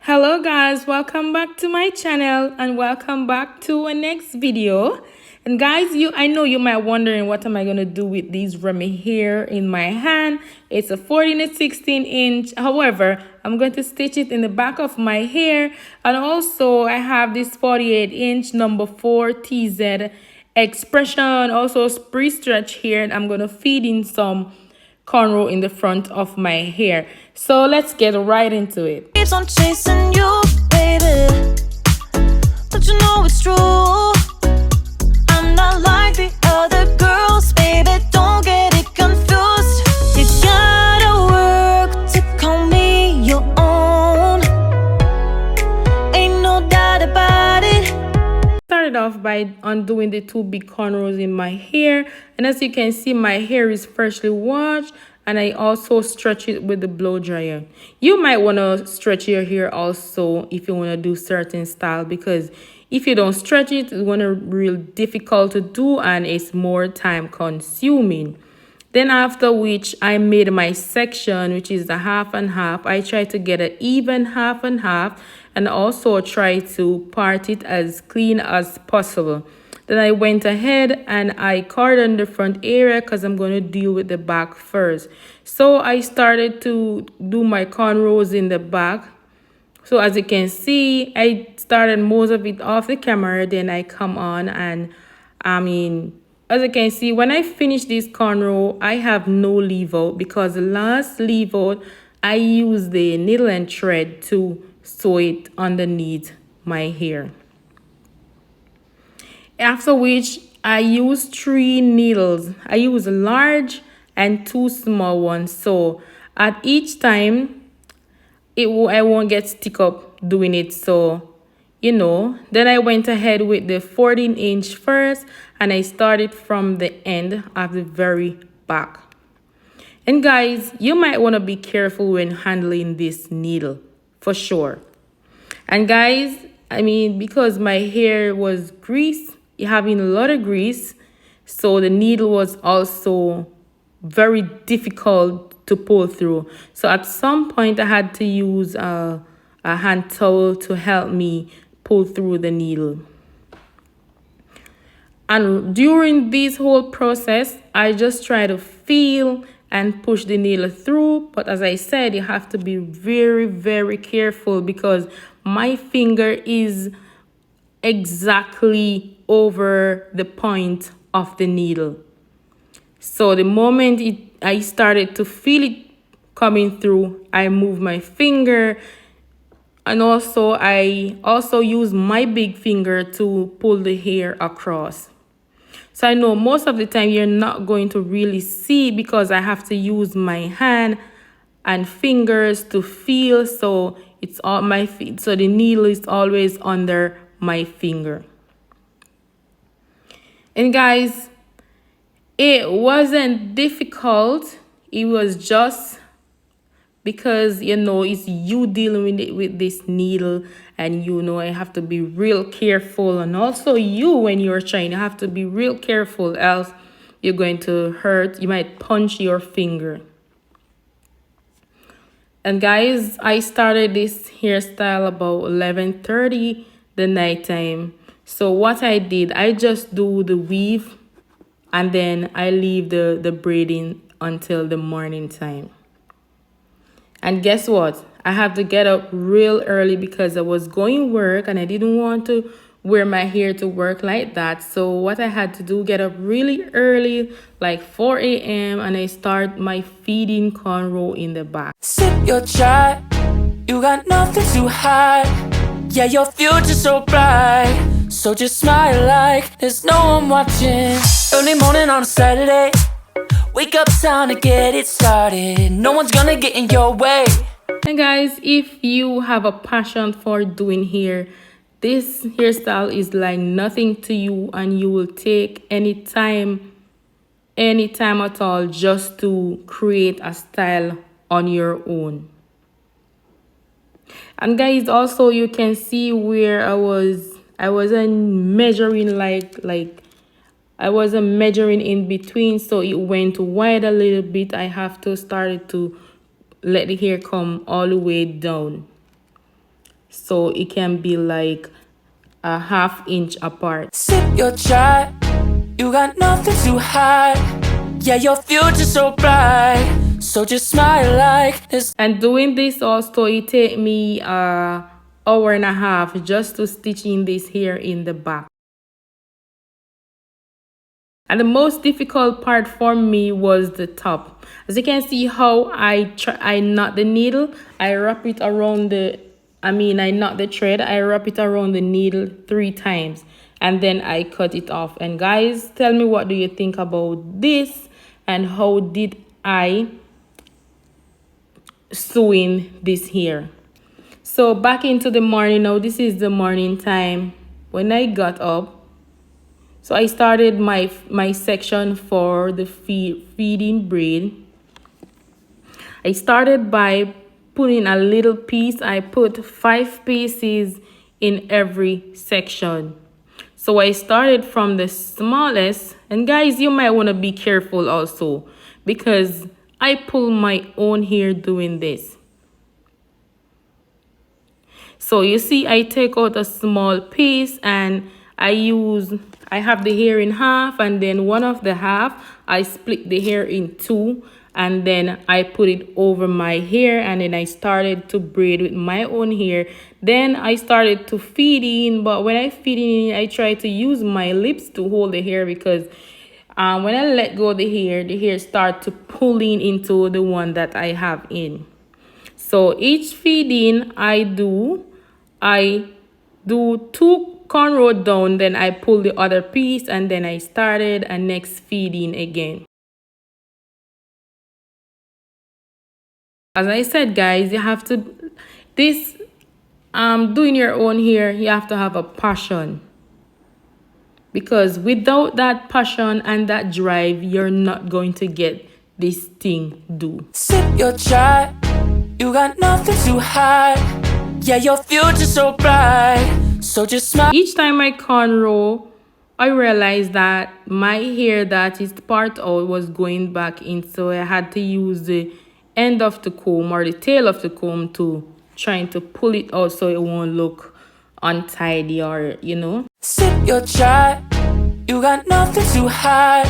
Hello guys, welcome back to my channel and welcome back to a next video. And guys, I know you might wondering what am I going to do with these Remy hair in my hand. It's a 14 and 16 inch. However, I'm going to stitch it in the back of my hair. And also I have this 48 inch number 4 TZ expression, also pre-stretch here, and I'm going to feed in some cornrow in the front of my hair. So let's get right into it. Keeps on chasing you, baby. Don't you know it's true? I'm not like the other girls, baby. Don't get it confused. You gotta work to call me your own. Ain't no doubt about it. Started off by undoing the two big cornrows in my hair, and as you can see, my hair is freshly washed, and I also stretch it with the blow dryer. You might want to stretch your hair also if you want to do certain style, because if you don't stretch it, it's going to be real difficult to do and it's more time consuming. Then after which I made my section, which is the half and half. I try to get an even half and half, and also try to part it as clean as possible. Then I went ahead and I cordoned the front area because I'm going to deal with the back first. So I started to do my cornrows in the back. So as you can see, I started most of it off the camera. Then I come on and as you can see, when I finish this cornrow, I have no leave out, because the last leave out, I use the needle and thread to sew it underneath my hair. After which, I use 3 needles. I use a large and 2 small ones. So at each time, I won't get stick up doing it. So, then I went ahead with the 14 inch first, and I started from the end of the very back. And guys, you might want to be careful when handling this needle for sure. And guys, because my hair was having a lot of grease, so the needle was also very difficult to pull through. So at some point I had to use a hand towel to help me pull through the needle. And during this whole process, I just try to feel and push the needle through. But as I said, you have to be very, very careful, because my finger is exactly over the point of the needle. So the moment I started to feel it coming through, I move my finger, and I also use my big finger to pull the hair across. So I know most of the time you're not going to really see, because I have to use my hand and fingers to feel. So it's all my feet. So the needle is always under my finger. And guys, it wasn't difficult. It was just because it's you dealing with this needle, and I have to be real careful. And also when you're trying, you have to be real careful, else you're going to hurt. You might punch your finger. And guys, I started this hairstyle about 11:30 the nighttime. So what I did, I just do the weave, and then I leave the braiding until the morning time. And guess what? I have to get up real early because I was going work, and I didn't want to wear my hair to work like that. So what I had to do, get up really early, like 4 a.m. and I start my feeding cornrow in the back. Sip your chai, you got nothing to hide. Yeah, your future's so bright, so just smile like there's no one watching. Early morning on a Saturday, wake up, time to get it started. No one's gonna get in your way. And guys, if you have a passion for doing hair, this hairstyle is like nothing to you, and you will take any time at all just to create a style on your own. And guys, also you can see where I wasn't measuring I wasn't measuring in between, so it went wide a little bit. I have to start to let the hair come all the way down. so it can be like a ½ inch apart. Sip your chai, you got nothing to hide. Yeah, your future's so bright, so just smile like this. And doing this also, it take me hour and a half just to stitch in this here in the back. And the most difficult part for me was the top. As you can see how I knot the needle, I wrap it around I knot the thread, I wrap it around the needle 3 times, and then I cut it off. And guys, tell me, what do you think about this, and how did I sew in this here? So back into the morning now. This is the morning time when I got up. So I started my section for the feeding braid. I started by putting a little piece. I put 5 pieces in every section. So I started from the smallest. And guys, you might want to be careful also, because I pull my own hair doing this. So you see, I take out a small piece and I have the hair in half, and then one of the half I split the hair in 2, and then I put it over my hair, and then I started to braid with my own hair. Then I started to feed in, but when I feed in, I try to use my lips to hold the hair, because when I let go of the hair start to pull in into the one that I have in. So each feeding I do 2 cornrow down, then I pull the other piece, and then I started a next feeding again. As I said, guys, you have to doing your own hair, you have to have a passion, because without that passion and that drive, you're not going to get this thing do. Sip your chai, you got nothing to hide. Yeah, your future's so bright, so just smile. Each time I cornrow, I realized that my hair that is part out was going back in, so I had to use the end of the comb or the tail of the comb to trying to pull it out so it won't look untidy, or Sip your chai, you got nothing to hide.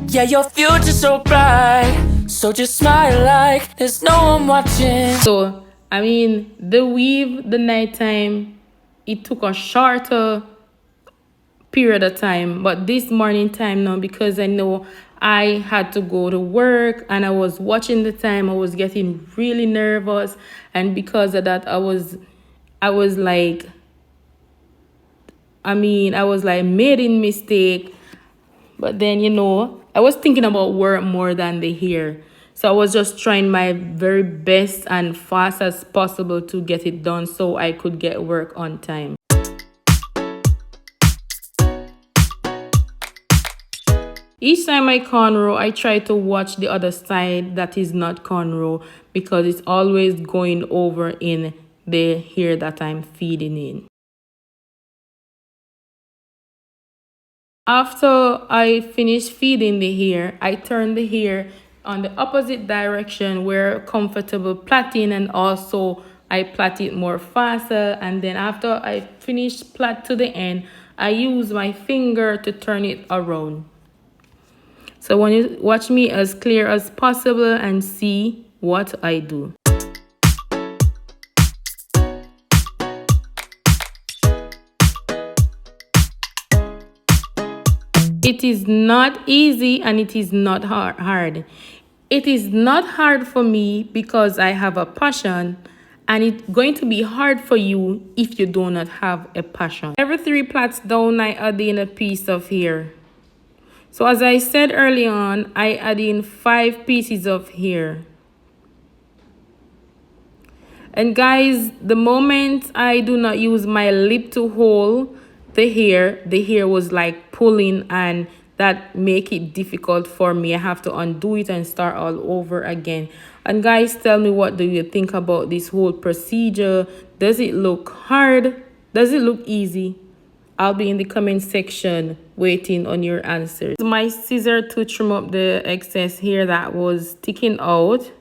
Yeah, your future's so bright, so just smile like there's no one watching. So the weave, the nighttime, it took a shorter period of time, but this morning time now, because I know I had to go to work and I was watching the time, I was getting really nervous, and because of that, I was like making mistake. But then I was thinking about work more than the hair, so I was just trying my very best and fast as possible to get it done so I could get work on time. Each time I cornrow, I try to watch the other side that is not cornrow, because it's always going over in the hair that I'm feeding in. After I finish feeding the hair, I turn the hair on the opposite direction where comfortable plaiting, and also I plait it more faster. And then after I finish plait to the end, I use my finger to turn it around. So I want you to watch me as clear as possible and see what I do. It is not easy and it is not hard. It is not hard for me because I have a passion, and it's going to be hard for you if you do not have a passion. Every 3 plaits down, I add in a piece of hair. So as I said early on, I add in 5 pieces of hair. And guys, the moment I do not use my lip to hold the hair was like pulling, and that make it difficult for me. I have to undo it and start all over again. And guys, tell me, what do you think about this whole procedure? Does it look hard? Does it look easy? I'll be in the comment section waiting on your answers. My scissor to trim up the excess hair that was sticking out.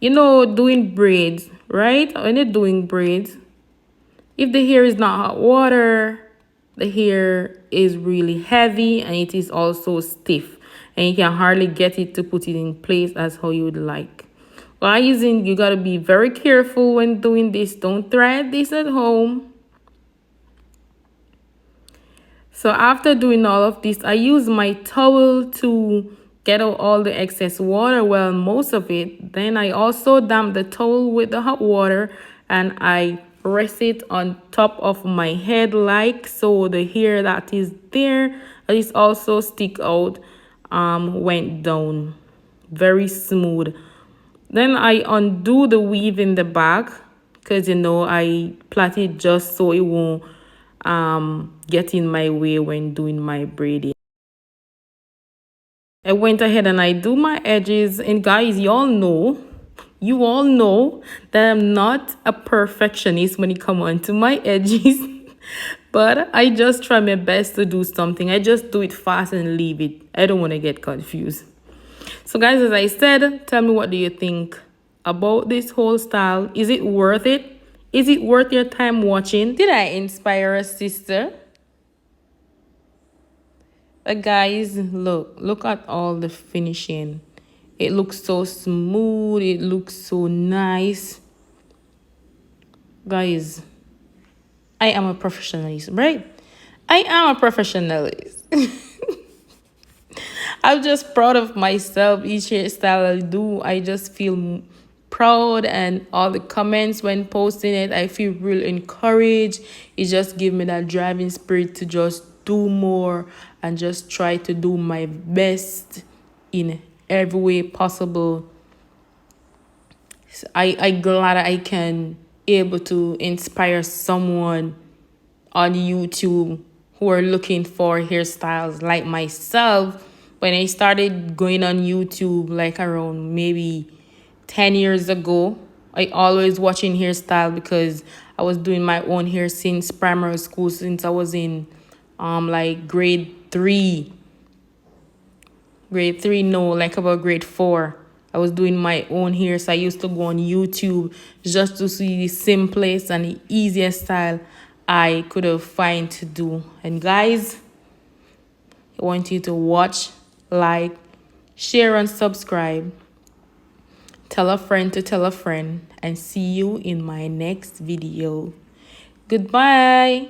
Doing braids, right? When you're doing braids, If the hair is not hot water, the hair is really heavy and it is also stiff, and you can hardly get it to put it in place as how you would like. Guys, you gotta be very careful when doing this. Don't try this at home. So after doing all of this, I use my towel to get out all the excess water, well, most of it. Then I also damp the towel with the hot water and I rest it on top of my head, like so the hair that is there is also stick out went down very smooth. Then I undo the weave in the back because I plait it just so it won't get in my way when doing my braiding. I went ahead and I do my edges, and guys, you all know that I'm not a perfectionist when it comes on to my edges. But I just try my best to do something. I just do it fast and leave it. I don't want to get confused. So guys, as I said, tell me, what do you think about this whole style? Is it worth it? Is it worth your time watching? Did I inspire a sister? Guys, look at all the finishing. It looks so smooth. It looks so nice. Guys, I am a professionalist, right? I am a professionalist. I'm just proud of myself. Each hairstyle I do, I just feel proud, and all the comments when posting it, I feel real encouraged. It just gives me that driving spirit to just do more and just try to do my best in every way possible. So I glad I can able to inspire someone on YouTube who are looking for hairstyles like myself. When I started going on YouTube, like around maybe 10 years ago, I always watching hairstyle because I was doing my own hair since primary school, since I was in like grade 3, no, like about grade 4. I was doing my own hair, so I used to go on YouTube just to see the simplest and the easiest style I could have find to do. And guys, I want you to watch, like, share, and subscribe. Tell a friend to tell a friend, and see you in my next video. Goodbye.